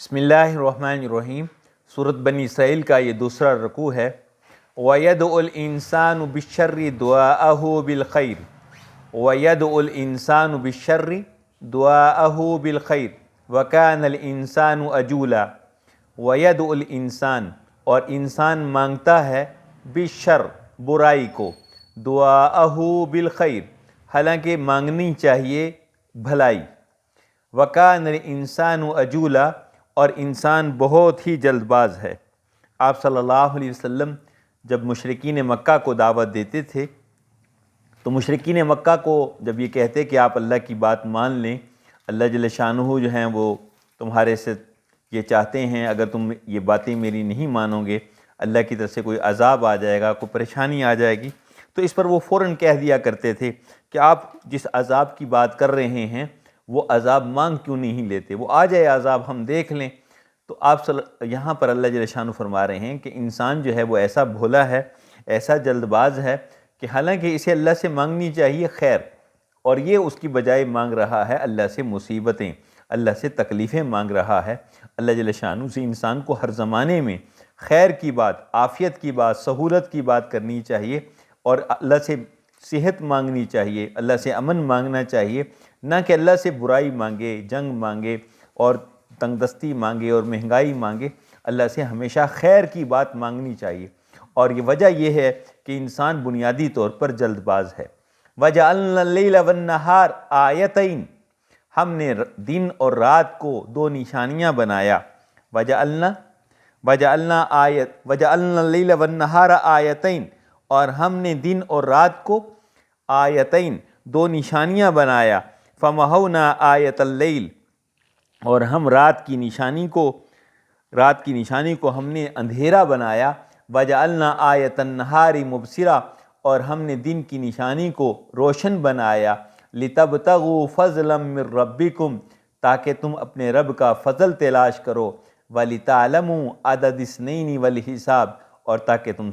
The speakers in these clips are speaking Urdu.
بسم اللہ الرحمن الرحیم۔ سورۃ بنی اسرائیل کا یہ دوسرا رکوع ہے۔ وَيَدْعُ الْإِنسَانُ بِالشَّرِّ دُعَاءَهُ بِالْخَيْرِ وَيَدْعُ الْإِنسَانُ بِالشَّرِّ دُعَاءَهُ بِالْخَيْرِ وَكَانَ الْإِنسَانُ عَجُولًا۔ وَيَدْعُ الْإِنسان، اور انسان مانگتا ہے، بالشر، برائی کو، دعاءَهُ بالخیر، حالانکہ مانگنی چاہیے بھلائی۔ وَكَانَ الْإِنسَانُ عَجُولًا، اور انسان بہت ہی جلد باز ہے۔ آپ صلی اللہ علیہ وسلم جب مشرکین مکہ کو دعوت دیتے تھے تو مشرکین مکہ کو جب یہ کہتے کہ آپ اللہ کی بات مان لیں، اللہ جل شانہ جو ہیں وہ تمہارے سے یہ چاہتے ہیں، اگر تم یہ باتیں میری نہیں مانو گے اللہ کی طرف سے کوئی عذاب آ جائے گا، کوئی پریشانی آ جائے گی، تو اس پر وہ فوراً کہہ دیا کرتے تھے کہ آپ جس عذاب کی بات کر رہے ہیں وہ عذاب مانگ کیوں نہیں لیتے، وہ آ جائے عذاب ہم دیکھ لیں۔ تو آپ یہاں پر اللہ جل شانہ فرما رہے ہیں کہ انسان جو ہے وہ ایسا بھولا ہے، ایسا جلد باز ہے کہ حالانکہ اسے اللہ سے مانگنی چاہیے خیر، اور یہ اس کی بجائے مانگ رہا ہے اللہ سے مصیبتیں، اللہ سے تکلیفیں مانگ رہا ہے۔ اللہ جل شانہ سے انسان کو ہر زمانے میں خیر کی بات، عافیت کی بات، سہولت کی بات کرنی چاہیے، اور اللہ سے صحت مانگنی چاہیے، اللہ سے امن مانگنا چاہیے، نہ کہ اللہ سے برائی مانگے، جنگ مانگے اور تنگ دستی مانگے اور مہنگائی مانگے۔ اللہ سے ہمیشہ خیر کی بات مانگنی چاہیے، اور یہ وجہ یہ ہے کہ انسان بنیادی طور پر جلد باز ہے۔ وَجَعَلْنَا اللَّيْلَ وَالنَّهَارَ آیَتَيْن، ہم نے دن اور رات کو دو نشانیاں بنایا۔ وَجَعَلْنَا اللَّيْلَ وَالنَّهَارَ آیَتَيْن، اور ہم نے دن اور رات کو آیتین، دو نشانیاں بنایا۔ فَمَحَوْنَا آیَةَ اللَّيْلِ، اور ہم رات کی نشانی کو ہم نے اندھیرا بنایا۔ وَجَعَلْنَا آیَةَ النَّهَارِ مُبْصِرَةً، اور ہم نے دن کی نشانی کو روشن بنایا۔ لِتَبْتَغُوا فَضْلًا مِّن رَبِّكُمْ، تاکہ تم اپنے رب کا فضل تلاش کرو۔ وَلِتَعْلَمُوا عَدَدَ السِّنِينِ وَالْحِسَابَ، اور تاکہ تم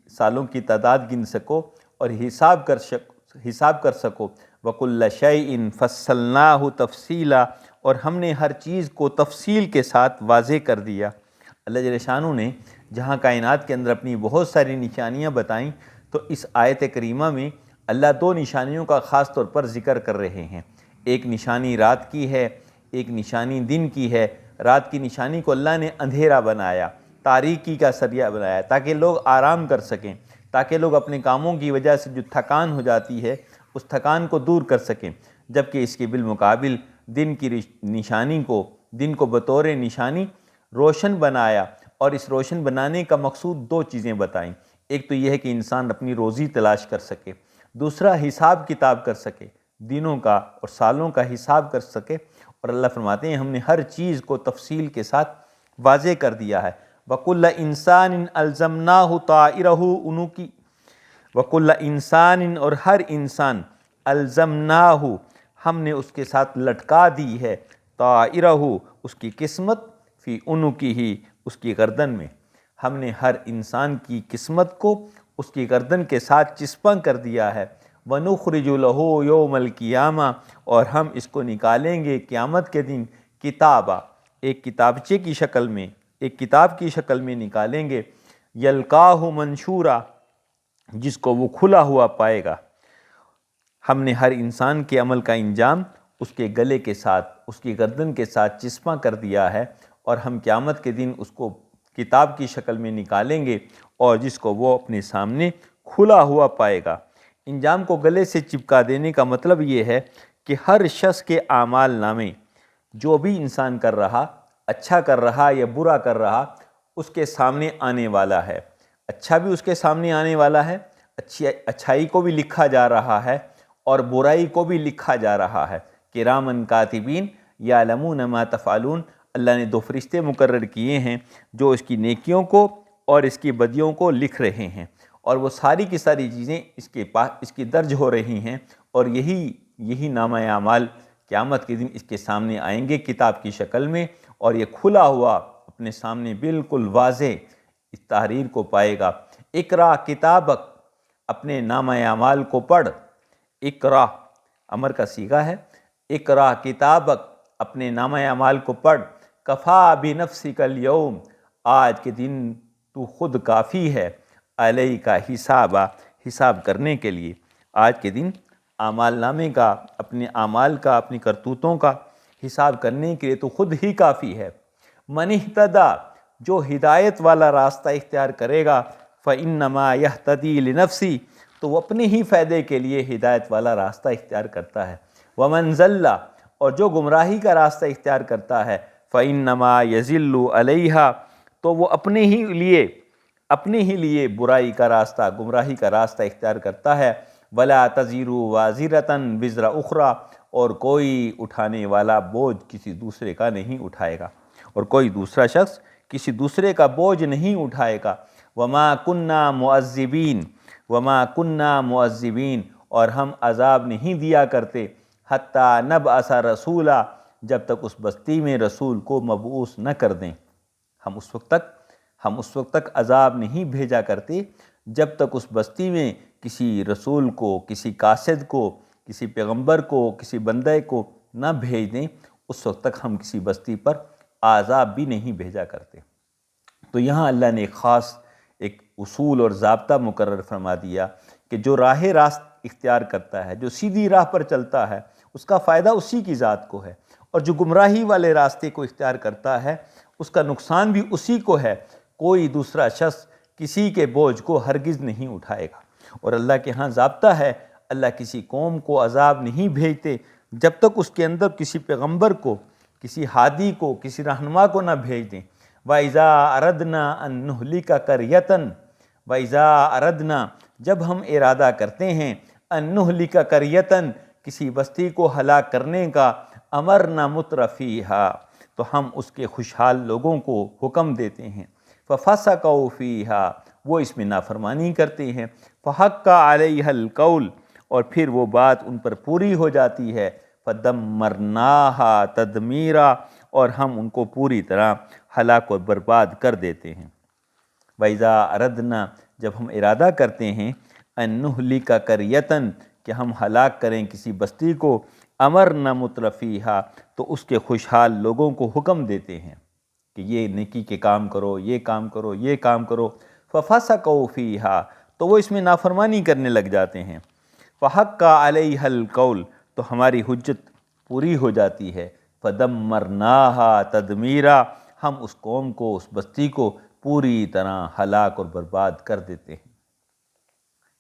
سالوں کی تعداد گن سکو اور حساب کر سکو۔ وَكُلَّ شَيْءٍ فَصَّلْنَاهُ تَفْصِيلًا، اور ہم نے ہر چیز کو تفصیل کے ساتھ واضح کر دیا۔ اللہ جل شانہ نے جہاں کائنات کے اندر اپنی بہت ساری نشانیاں بتائیں، تو اس آیت کریمہ میں اللہ دو نشانیوں کا خاص طور پر ذکر کر رہے ہیں۔ ایک نشانی رات کی ہے، ایک نشانی دن کی ہے۔ رات کی نشانی کو اللہ نے اندھیرا بنایا، تاریکی کا سریہ بنایا، تاکہ لوگ آرام کر سکیں، تاکہ لوگ اپنے کاموں کی وجہ سے جو تھکان ہو جاتی ہے اس تھکان کو دور کر سکیں۔ جبکہ اس کے بالمقابل دن کو بطور نشانی روشن بنایا، اور اس روشن بنانے کا مقصود دو چیزیں بتائیں۔ ایک تو یہ ہے کہ انسان اپنی روزی تلاش کر سکے، دوسرا حساب کتاب کر سکے، دنوں کا اور سالوں کا حساب کر سکے۔ اور اللہ فرماتے ہیں ہم نے ہر چیز کو تفصیل کے ساتھ واضح کر دیا ہے۔ وَكُلَّ إِنسَانٍ أَلْزَمْنَاهُ طَائِرَهُ عُنُقِّ، وَكُلَّ إِنسَانٍ، اور ہر انسان، أَلْزَمْنَاهُ، ہم نے اس کے ساتھ لٹکا دی ہے، طَائِرَهُ، اس کی قسمت، فی عُنُقِّهِ، اس کی گردن میں۔ ہم نے ہر انسان کی قسمت کو اس کی گردن کے ساتھ چسپاں کر دیا ہے۔ وَنُخْرِجُ لَهُ يَوْمَ الْقِيَامَةِ، اور ہم اس کو نکالیں گے قیامت کے دن، کتابا، ایک کتابچے کی شکل میں، ایک کتاب کی شکل میں نکالیں گے، یلقاہ منشورا، جس کو وہ کھلا ہوا پائے گا۔ ہم نے ہر انسان کے عمل کا انجام اس کے گلے کے ساتھ، اس کی گردن کے ساتھ چسپاں کر دیا ہے، اور ہم قیامت کے دن اس کو کتاب کی شکل میں نکالیں گے، اور جس کو وہ اپنے سامنے کھلا ہوا پائے گا۔ انجام کو گلے سے چپکا دینے کا مطلب یہ ہے کہ ہر شخص کے اعمال نامے، جو بھی انسان کر رہا، اچھا کر رہا یا برا کر رہا، اس کے سامنے آنے والا ہے۔ اچھا بھی اس کے سامنے آنے والا ہے، اچھائی کو بھی لکھا جا رہا ہے اور برائی کو بھی لکھا جا رہا ہے۔ کرامن کاتبین یعلمون ما تفعلون، اللہ نے دو فرشتے مقرر کیے ہیں جو اس کی نیکیوں کو اور اس کی بدیوں کو لکھ رہے ہیں، اور وہ ساری کی ساری چیزیں اس کی درج ہو رہی ہیں، اور یہی نامہ اعمال قیامت کے دن اس کے سامنے آئیں گے کتاب کی شکل میں، اور یہ کھلا ہوا اپنے سامنے بالکل واضح اس تحریر کو پائے گا۔ اقرا کتابک، اپنے نامہ اعمال کو پڑھ۔ اقرا امر کا صیغہ ہے، اقرا کتابک، اپنے نامہ اعمال کو پڑھ۔ کفا بنفسک الیوم، آج کے دن تو خود کافی ہے، علیک حسابا، حساب کرنے کے لیے، آج کے دن اعمال نامے کا، اپنے اعمال کا، اپنی کرتوتوں کا حساب کرنے کے لیے تو خود ہی کافی ہے۔ من اہتدیٰ، جو ہدایت والا راستہ اختیار کرے گا، فإنما یہتدی لنفسی، تو وہ اپنے ہی فائدے کے لیے ہدایت والا راستہ اختیار کرتا ہے۔ ومن ضل، اور جو گمراہی کا راستہ اختیار کرتا ہے، فإنما یضل علیہا، تو وہ اپنے ہی لیے برائی کا راستہ، گمراہی کا راستہ اختیار کرتا ہے۔ ولا تزر وازرۃ وزر اخری، اور کوئی اٹھانے والا بوجھ کسی دوسرے کا نہیں اٹھائے گا، اور کوئی دوسرا شخص کسی دوسرے کا بوجھ نہیں اٹھائے گا۔ وما کننا معذبین، وما کننا معذبین، اور ہم عذاب نہیں دیا کرتے، حتیٰ نبعث رسولا، جب تک اس بستی میں رسول کو مبعوث نہ کر دیں۔ ہم اس وقت تک عذاب نہیں بھیجا کرتے جب تک اس بستی میں کسی رسول کو، کسی قاصد کو، کسی پیغمبر کو، کسی بندے کو نہ بھیج دیں، اس وقت تک ہم کسی بستی پر عذاب بھی نہیں بھیجا کرتے۔ تو یہاں اللہ نے خاص ایک اصول اور ضابطہ مقرر فرما دیا کہ جو راہ راست اختیار کرتا ہے، جو سیدھی راہ پر چلتا ہے، اس کا فائدہ اسی کی ذات کو ہے، اور جو گمراہی والے راستے کو اختیار کرتا ہے، اس کا نقصان بھی اسی کو ہے۔ کوئی دوسرا شخص کسی کے بوجھ کو ہرگز نہیں اٹھائے گا۔ اور اللہ کے ہاں ضابطہ ہے، اللہ کسی قوم کو عذاب نہیں بھیجتے جب تک اس کے اندر کسی پیغمبر کو، کسی ہادی کو، کسی رہنما کو نہ بھیج دیں۔ وَإِذَا أَرَدْنَا أَن نُهْلِكَ قَرْيَةً، وَإِذَا أَرَدْنَا، جب ہم ارادہ کرتے ہیں، أَن نُهْلِكَ قَرْيَةً، کسی بستی کو ہلاک کرنے کا، أَمَرْنَا مُتْرَفِيهَا، تو ہم اس کے خوشحال لوگوں کو حکم دیتے ہیں، فَفَسَقُوا فِيهَا، وہ اس میں نافرمانی کرتے ہیں، فَحَقَّ عَلَيْهَا الْقَوْلُ، اور پھر وہ بات ان پر پوری ہو جاتی ہے، فَدَمَّرْنَاهَا تَدْمِيرًا، اور ہم ان کو پوری طرح ہلاک اور برباد کر دیتے ہیں۔ وَإِذَا أَرَدْنَا، جب ہم ارادہ کرتے ہیں، أَن نُهْلِكَ قَرْيَةً، کہ ہم ہلاک کریں کسی بستی کو، أَمَرْنَا مُتْرَفِيهَا، تو اس کے خوشحال لوگوں کو حکم دیتے ہیں کہ یہ نیکی کے کام کرو، یہ کام کرو، یہ کام کرو، فَفَسَقُوا فِيهَا، تو وہ اس میں نافرمانی کرنے لگ جاتے ہیں، فَحَقَّ عَلَيْهَا الْقَوْلُ، تو ہماری حجت پوری ہو جاتی ہے، فَدَمَّرْنَاهَا تَدْمِيرًا، ہم اس قوم کو، اس بستی کو پوری طرح ہلاک اور برباد کر دیتے ہیں۔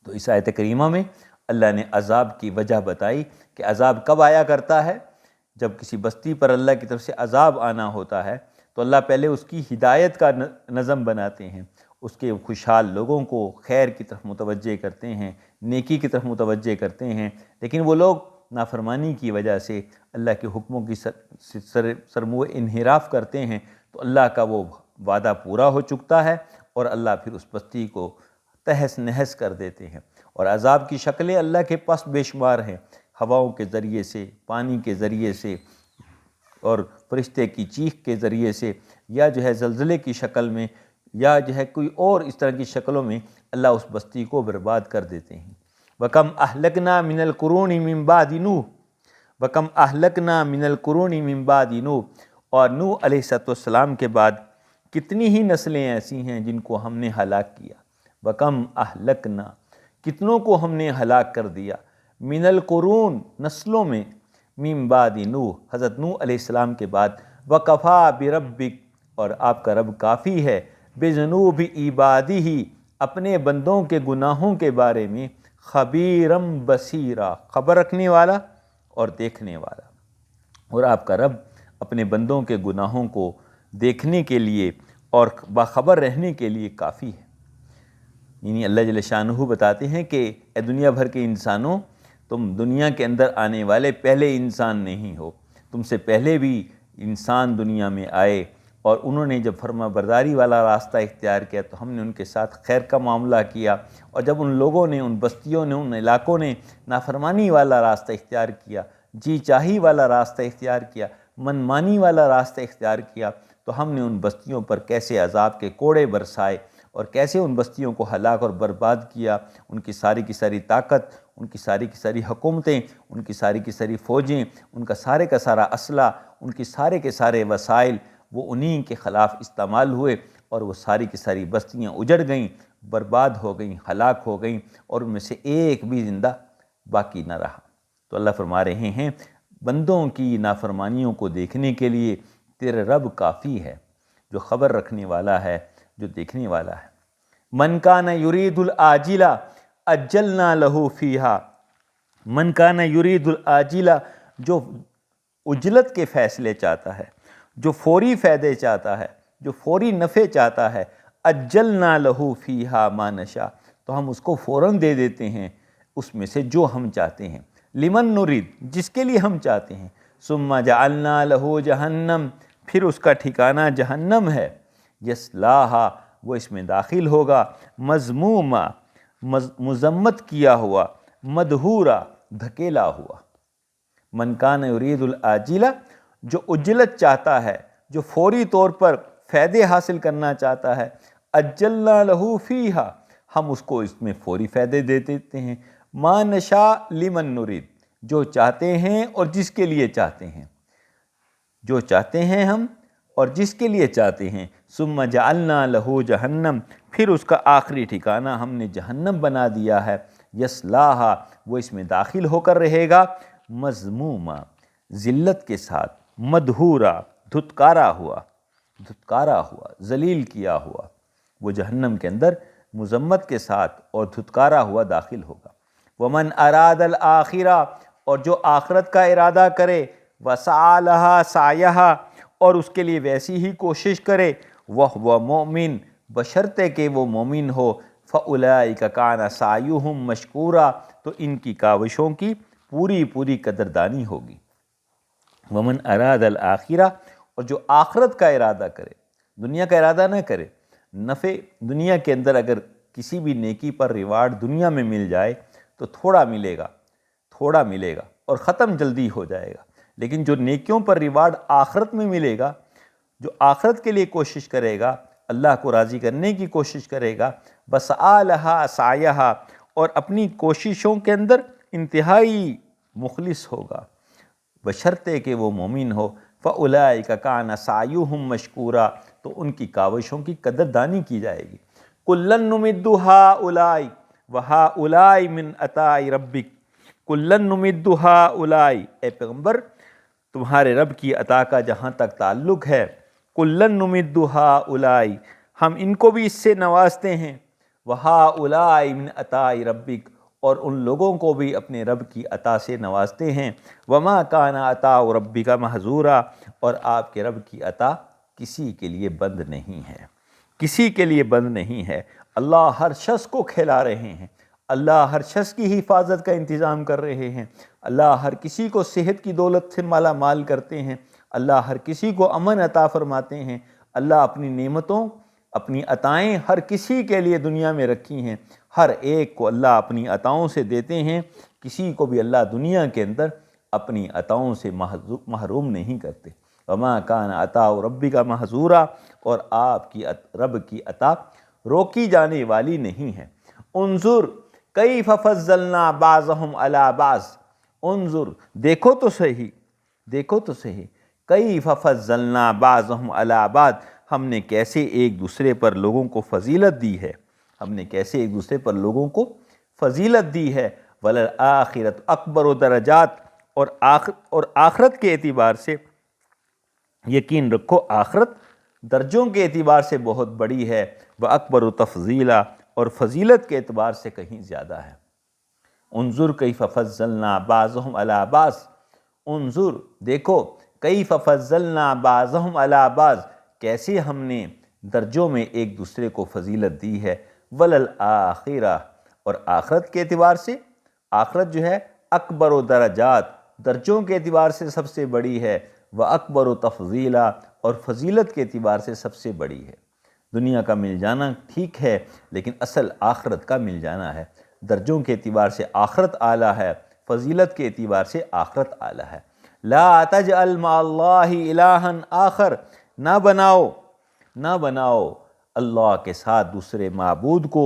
تو اس آیت کریمہ میں اللہ نے عذاب کی وجہ بتائی کہ عذاب کب آیا کرتا ہے۔ جب کسی بستی پر اللہ کی طرف سے عذاب آنا ہوتا ہے تو اللہ پہلے اس کی ہدایت کا نظم بناتے ہیں، اس کے خوشحال لوگوں کو خیر کی طرف متوجہ کرتے ہیں، نیکی کی طرف متوجہ کرتے ہیں، لیکن وہ لوگ نافرمانی کی وجہ سے اللہ کے حکموں کی سرمو انحراف کرتے ہیں، تو اللہ کا وہ وعدہ پورا ہو چکتا ہے، اور اللہ پھر اس بستی کو تہس نہس کر دیتے ہیں۔ اور عذاب کی شکلیں اللہ کے پاس بے شمار ہیں، ہواؤں کے ذریعے سے، پانی کے ذریعے سے، اور فرشتے کی چیخ کے ذریعے سے، یا جو ہے زلزلے کی شکل میں، یا جو ہے کوئی اور اس طرح کی شکلوں میں اللہ اس بستی کو برباد کر دیتے ہیں۔ وَكَمْ أَهْلَكْنَا مِنَ الْقُرُونِ مِن بَعْدِ نُوحٍ، وَكَمْ أَهْلَكْنَا مِنَ الْقُرُونِ مِن بَعْدِ نُوحٍ، اور نوح علیہ السلام کے بعد کتنی ہی نسلیں ایسی ہیں جن کو ہم نے ہلاک کیا۔ وَكَمْ أَهْلَكْنَا، کتنوں کو ہم نے ہلاک کر دیا، من القرون، نسلوں میں، من بعد نوح، حضرت نوح علیہ السلام کے بعد، وَكَفَى بِرَبِّكَ، اور آپ کا رب کافی ہے، بِذُنُوبِ عِبَادِهِ، اپنے بندوں کے گناہوں کے بارے میں، خبیرم بصیرا، خبر رکھنے والا اور دیکھنے والا۔ اور آپ کا رب اپنے بندوں کے گناہوں کو دیکھنے کے لیے اور باخبر رہنے کے لیے کافی ہے۔ یعنی اللہ جل شانہ بتاتے ہیں کہ اے دنیا بھر کے انسانوں، تم دنیا کے اندر آنے والے پہلے انسان نہیں ہو، تم سے پہلے بھی انسان دنیا میں آئے، اور انہوں نے جب فرما برداری والا راستہ اختیار کیا تو ہم نے ان کے ساتھ خیر کا معاملہ کیا، اور جب ان لوگوں نے، ان بستیوں نے، ان علاقوں نے نافرمانی والا راستہ اختیار کیا، جی چاہی والا راستہ اختیار کیا، من مانی والا راستہ اختیار کیا، تو ہم نے ان بستیوں پر کیسے عذاب کے کوڑے برسائے، اور کیسے ان بستیوں کو ہلاک اور برباد کیا، ان کی ساری کی ساری طاقت، ان کی ساری کی ساری حکومتیں، ان کی ساری کی ساری فوجیں، ان کا سارے کا سارا اسلحہ، ان کی سارے کے سارے وسائل، وہ انہی کے خلاف استعمال ہوئے اور وہ ساری کی ساری بستیاں اجڑ گئیں، برباد ہو گئیں، ہلاک ہو گئیں، اور ان میں سے ایک بھی زندہ باقی نہ رہا۔ تو اللہ فرما رہے ہیں بندوں کی نافرمانیوں کو دیکھنے کے لیے تیرے رب کافی ہے، جو خبر رکھنے والا ہے، جو دیکھنے والا ہے۔ من کان یرید العاجلہ عجلنا لہ فیہا، من کان یرید العاجلہ، جو عجلت کے فیصلے چاہتا ہے، جو فوری فائدے چاہتا ہے، جو فوری نفع چاہتا ہے، عجلنا لہ فیہا ما نشاء، تو ہم اس کو فوراً دے دیتے ہیں اس میں سے جو ہم چاہتے ہیں۔ لمن نرید، جس کے لیے ہم چاہتے ہیں۔ ثم جعلنا لہ جہنم، پھر اس کا ٹھکانہ جہنم ہے، یصلاھا، وہ اس میں داخل ہوگا، مذموما، مذمت کیا ہوا، مدحورا، دھکیلا ہوا۔ من کان یرید العاجلہ، جو عجلت چاہتا ہے، جو فوری طور پر فائدے حاصل کرنا چاہتا ہے، عجلنا لہ فیہا، ہم اس کو اس میں فوری فائدے دے دیتے ہیں، ما نشاء لمن نرید، جو چاہتے ہیں اور جس کے لیے چاہتے ہیں، جو چاہتے ہیں ہم اور جس کے لیے چاہتے ہیں۔ ثم جعلنا لہ جہنم، پھر اس کا آخری ٹھکانہ ہم نے جہنم بنا دیا ہے، یصلاھا، وہ اس میں داخل ہو کر رہے گا، مذموما، ذلت کے ساتھ، مدحورا، دھتکارا ہوا، دھتکارا ہوا، ذلیل کیا ہوا، وہ جہنم کے اندر مذمت کے ساتھ اور دھتکارا ہوا داخل ہوگا۔ ومن اراد الآخرہ، اور جو آخرت کا ارادہ کرے، وسعی لہا سعیہا، اور اس کے لیے ویسی ہی کوشش کرے، وہو مؤمن، بشرطے کہ وہ مومن ہو، فاولئک کان سعیہم مشکورا، تو ان کی کاوشوں کی پوری پوری قدردانی ہوگی۔ ومن اراد الآخرہ، اور جو آخرت کا ارادہ کرے، دنیا کا ارادہ نہ کرے، نفع دنیا کے اندر اگر کسی بھی نیکی پر ریوارڈ دنیا میں مل جائے تو تھوڑا ملے گا، تھوڑا ملے گا اور ختم جلدی ہو جائے گا، لیکن جو نیکیوں پر ریوارڈ آخرت میں ملے گا، جو آخرت کے لیے کوشش کرے گا، اللہ کو راضی کرنے کی کوشش کرے گا، وسعی لہا سعیہا، اور اپنی کوششوں کے اندر انتہائی مخلص ہوگا، بشرطے کہ وہ مومن ہو، فاولئک کان سعیہم مشکورا، تو ان کی کاوشوں کی قدردانی کی جائے گی۔ کلا نمد ہؤلاء وہؤلاء من عطاء ربک، کلا نمد ہؤلاء، اے پیغمبر تمہارے رب کی عطا کا جہاں تک تعلق ہے، کلا نمد ہؤلاء، ہم ان کو بھی اس سے نوازتے ہیں، وہؤلاء من عطاء ربک، اور ان لوگوں کو بھی اپنے رب کی عطا سے نوازتے ہیں، وما کان عطاء ربک محظورا، اور آپ کے رب کی عطا کسی کے لیے بند نہیں ہے، کسی کے لیے بند نہیں ہے۔ اللہ ہر شخص کو کھلا رہے ہیں، اللہ ہر شخص کی حفاظت کا انتظام کر رہے ہیں، اللہ ہر کسی کو صحت کی دولت سے مالا مال کرتے ہیں، اللہ ہر کسی کو امن عطا فرماتے ہیں، اللہ اپنی نعمتوں، اپنی عطائیں ہر کسی کے لیے دنیا میں رکھی ہیں، ہر ایک کو اللہ اپنی عطاؤں سے دیتے ہیں، کسی کو بھی اللہ دنیا کے اندر اپنی عطاؤں سے محروم نہیں کرتے۔ وما کان عطاء ربک محظورا، اور آپ کی رب کی عطا روکی جانے والی نہیں ہے۔ انظر کیف فضلنا بعضهم علی بعض، انظر، دیکھو تو صحیح، دیکھو تو صحیح، کیف فضلنا بعضهم علی بعض، ہم نے کیسے ایک دوسرے پر لوگوں کو فضیلت دی ہے، ہم نے کیسے ایک دوسرے پر لوگوں کو فضیلت دی ہے۔ وللآخرۃ اکبر درجات، اور آخرت کے اعتبار سے یقین رکھو آخرت درجوں کے اعتبار سے بہت بڑی ہے، وَأَكْبَرُ تفضیلا، اور فضیلت کے اعتبار سے کہیں زیادہ ہے۔ انظر کیف فضلنا بعضهم علی بعض، انظر، دیکھو، کیف فضلنا بعضهم علی بعض، کیسے ہم نے درجوں میں ایک دوسرے کو فضیلت دی ہے۔ وللآخرہ، اور آخرت کے اعتبار سے، آخرت جو ہے اکبر و درجات، درجوں کے اعتبار سے سب سے بڑی ہے، وَأَكْبَرُ تفضیلا، اور فضیلت کے اعتبار سے سب سے بڑی ہے۔ دنیا کا مل جانا ٹھیک ہے، لیکن اصل آخرت کا مل جانا ہے۔ درجوں کے اعتبار سے آخرت اعلیٰ ہے، فضیلت کے اعتبار سے آخرت اعلیٰ ہے۔ لا تجعل مع اللہ الہا آخر، نہ بناؤ، نہ بناؤ اللہ کے ساتھ دوسرے معبود کو،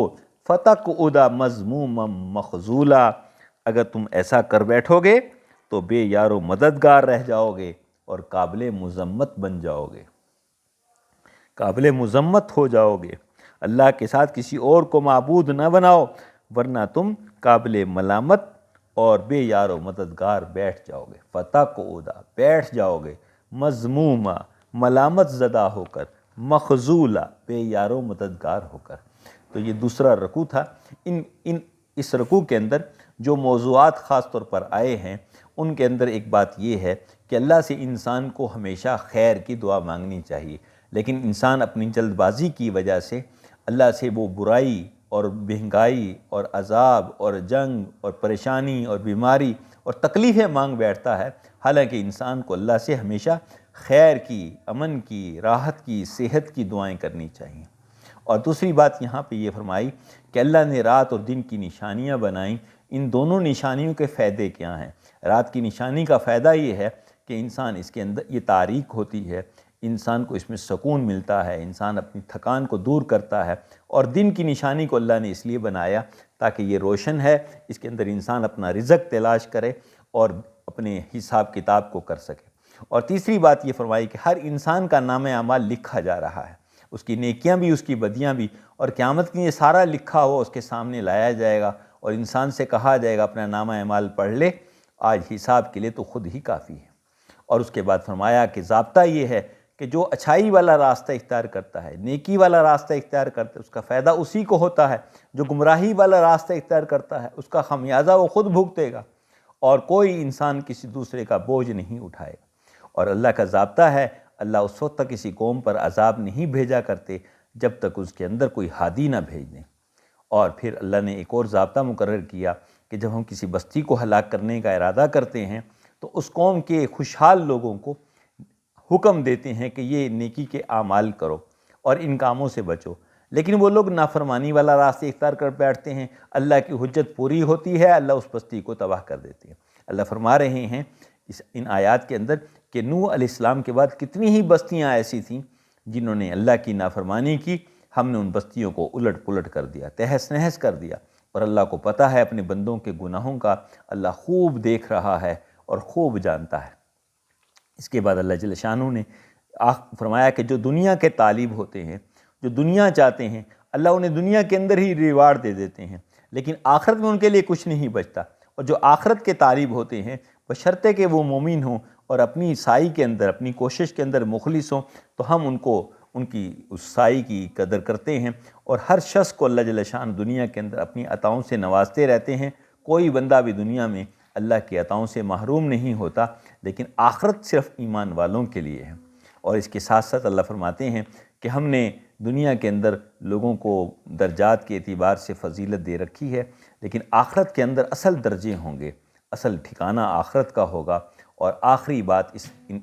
فتقعد مذموما مخذولا، اگر تم ایسا کر بیٹھو گے تو بے یار و مددگار رہ جاؤ گے اور قابل مذمت بن جاؤ گے۔ قابل مذمت ہو جاؤ گے۔ اللہ کے ساتھ کسی اور کو معبود نہ بناؤ ورنہ تم قابل ملامت اور بے یار و مددگار بیٹھ جاؤ گے۔ فتقعد بیٹھ جاؤ گے، مذموما ملامت زدہ ہو کر، مخذولا بے یار و مددگار ہو کر۔ تو یہ دوسرا رکوع تھا۔ اس رکوع کے اندر جو موضوعات خاص طور پر آئے ہیں ان کے اندر ایک بات یہ ہے کہ اللہ سے انسان کو ہمیشہ خیر کی دعا مانگنی چاہیے، لیکن انسان اپنی جلد بازی کی وجہ سے اللہ سے وہ برائی اور مہنگائی اور عذاب اور جنگ اور پریشانی اور بیماری اور تکلیفیں مانگ بیٹھتا ہے، حالانکہ انسان کو اللہ سے ہمیشہ خیر کی، امن کی، راحت کی، صحت کی دعائیں کرنی چاہیے۔ اور دوسری بات یہاں پہ یہ فرمائی کہ اللہ نے رات اور دن کی نشانیاں بنائیں، ان دونوں نشانیوں کے فائدے کیا ہیں؟ رات کی نشانی کا فائدہ یہ ہے کہ انسان اس کے اندر یہ تاریک ہوتی ہے، انسان کو اس میں سکون ملتا ہے، انسان اپنی تھکان کو دور کرتا ہے، اور دن کی نشانی کو اللہ نے اس لیے بنایا تاکہ یہ روشن ہے، اس کے اندر انسان اپنا رزق تلاش کرے اور اپنے حساب کتاب کو کر سکے۔ اور تیسری بات یہ فرمائی کہ ہر انسان کا نام اعمال لکھا جا رہا ہے، اس کی نیکیاں بھی اس کی بدیاں بھی، اور قیامت کے یہ سارا لکھا ہوا اس کے سامنے لایا جائے گا اور انسان سے کہا جائے گا اپنا نامہ اعمال پڑھ لے، آج حساب کے لیے تو خود ہی کافی ہے۔ اور اس کے بعد فرمایا کہ ضابطہ یہ ہے کہ جو اچھائی والا راستہ اختیار کرتا ہے، نیکی والا راستہ اختیار کرتا ہے، اس کا فائدہ اسی کو ہوتا ہے، جو گمراہی والا راستہ اختیار کرتا ہے اس کا خمیازہ وہ خود بھگتے گا، اور کوئی انسان کسی دوسرے کا بوجھ نہیں اٹھائے گا۔ اور اللہ کا ضابطہ ہے، اللہ اس وقت تک کسی قوم پر عذاب نہیں بھیجا کرتے جب تک اس کے اندر کوئی ہادی نہ بھیج دیں۔ اور پھر اللہ نے ایک اور ضابطہ مقرر کیا کہ جب ہم کسی بستی کو ہلاک کرنے کا ارادہ کرتے ہیں تو اس قوم کے خوشحال لوگوں کو حکم دیتے ہیں کہ یہ نیکی کے اعمال کرو اور ان کاموں سے بچو، لیکن وہ لوگ نافرمانی والا راستہ اختیار کر بیٹھتے ہیں، اللہ کی حجت پوری ہوتی ہے، اللہ اس بستی کو تباہ کر دیتے ہیں۔ اللہ فرما رہے ہیں ان آیات کے اندر کہ نوح علیہ السلام کے بعد کتنی ہی بستیاں ایسی تھیں جنہوں نے اللہ کی نافرمانی کی، ہم نے ان بستیوں کو الٹ پلٹ کر دیا، تہس نہس کر دیا، اور اللہ کو پتہ ہے اپنے بندوں کے گناہوں کا، اللہ خوب دیکھ رہا ہے اور خوب جانتا ہے۔ اس کے بعد اللہ جل شانہ نے فرمایا کہ جو دنیا کے طالب ہوتے ہیں، جو دنیا چاہتے ہیں، اللہ انہیں دنیا کے اندر ہی ریوارڈ دے دیتے ہیں، لیکن آخرت میں ان کے لیے کچھ نہیں بچتا۔ اور جو آخرت کے طالب ہوتے ہیں بشرطے کہ وہ مومن ہوں اور اپنی سعی کے اندر، اپنی کوشش کے اندر مخلص ہوں، تو ہم ان کو ان کی اس سعی کی قدر کرتے ہیں، اور ہر شخص کو اللہ جل شان دنیا کے اندر اپنی عطاؤں سے نوازتے رہتے ہیں۔ کوئی بندہ بھی دنیا میں اللہ کی عطاؤں سے محروم نہیں ہوتا، لیکن آخرت صرف ایمان والوں کے لیے ہے۔ اور اس کے ساتھ ساتھ اللہ فرماتے ہیں کہ ہم نے دنیا کے اندر لوگوں کو درجات کے اعتبار سے فضیلت دے رکھی ہے، لیکن آخرت کے اندر اصل درجے ہوں گے، اصل ٹھکانہ آخرت کا ہوگا۔ اور آخری بات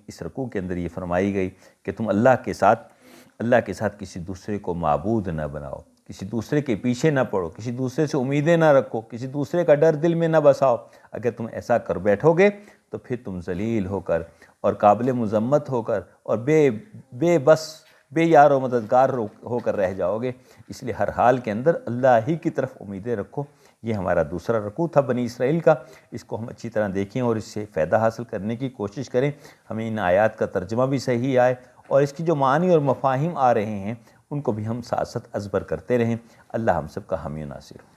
اس رکوع کے اندر یہ فرمائی گئی کہ تم اللہ کے ساتھ کسی دوسرے کو معبود نہ بناؤ، کسی دوسرے کے پیچھے نہ پڑو، کسی دوسرے سے امیدیں نہ رکھو، کسی دوسرے کا ڈر دل میں نہ بساؤ۔ اگر تم ایسا کر بیٹھو گے تو پھر تم ذلیل ہو کر اور قابل مذمت ہو کر اور بے بس بے یار و مددگار ہو کر رہ جاؤ گے۔ اس لیے ہر حال کے اندر اللہ ہی کی طرف امیدیں رکھو۔ یہ ہمارا دوسرا رکوع تھا بنی اسرائیل کا، اس کو ہم اچھی طرح دیکھیں اور اس سے فائدہ حاصل کرنے کی کوشش کریں، ہمیں ان آیات کا ترجمہ بھی صحیح آئے اور اس کی جو معانی اور مفاہیم آ رہے ہیں ان کو بھی ہم ساتھ ساتھ ازبر کرتے رہیں۔ اللہ ہم سب کا حامی و ناصر ہو۔